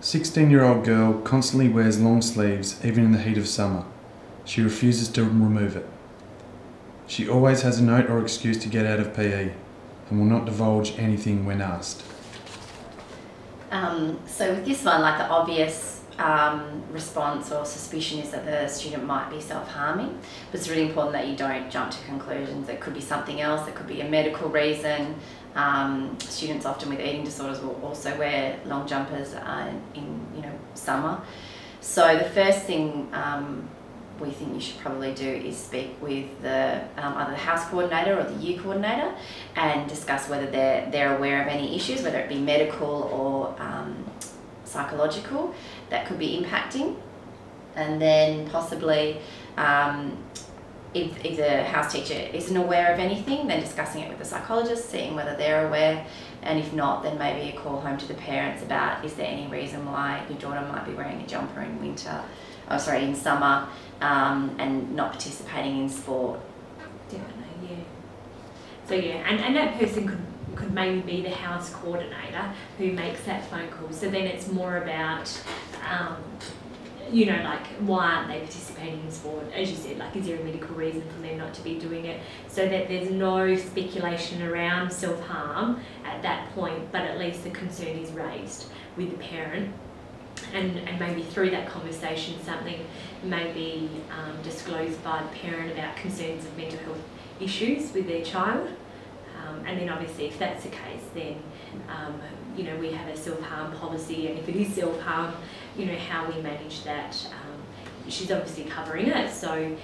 16-year-old girl constantly wears long sleeves even in the heat of summer. She refuses to remove it. She always has a note or excuse to get out of PE and will not divulge anything when asked. So with this one, like the obvious response or suspicion is that the student might be self-harming, but it's really important that you don't jump to conclusions. It could be something else, it could be a medical reason. Students often with eating disorders will also wear long jumpers in summer. So the first thing we think you should probably do is speak with the either the house coordinator or the year coordinator and discuss whether they're aware of any issues, whether it be medical or psychological, that could be impacting. And then possibly if the house teacher isn't aware of anything, then discussing it with the psychologist, seeing whether they're aware, and if not, then maybe a call home to the parents about is there any reason why your daughter might be wearing a jumper in summer and not participating in sport. Definitely, yeah. So yeah, and that person could maybe be the house coordinator who makes that phone call. So then it's more about like why aren't they participating in sport? As you said, like is there a medical reason for them not to be doing it? So that there's no speculation around self-harm at that point, but at least the concern is raised with the parent. And maybe through that conversation something may be disclosed by the parent about concerns of mental health issues with their child. And then obviously if that's the case, then we have a self-harm policy, and if it is self-harm, how we manage that. She's obviously covering it, so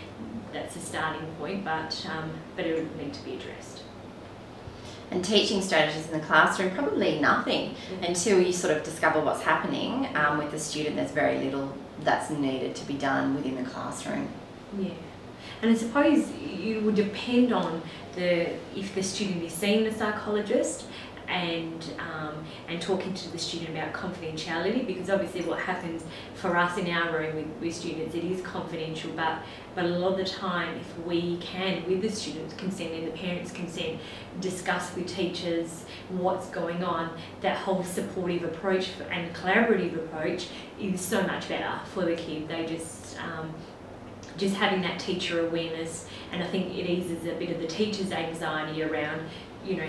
that's a starting point, but it would need to be addressed. And teaching strategies in the classroom, probably nothing until you sort of discover what's happening with the student. There's very little that's needed to be done within the classroom. Yeah, and I suppose it would depend on if the student is seeing the psychologist and talking to the student about confidentiality, because obviously what happens for us in our room with students, it is confidential, but a lot of the time if we can, with the student's consent and the parents' consent, discuss with teachers what's going on, that whole supportive approach and collaborative approach is so much better for the kid. They just having that teacher awareness, and I think it eases a bit of the teacher's anxiety around,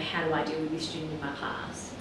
how do I deal with this student in my class.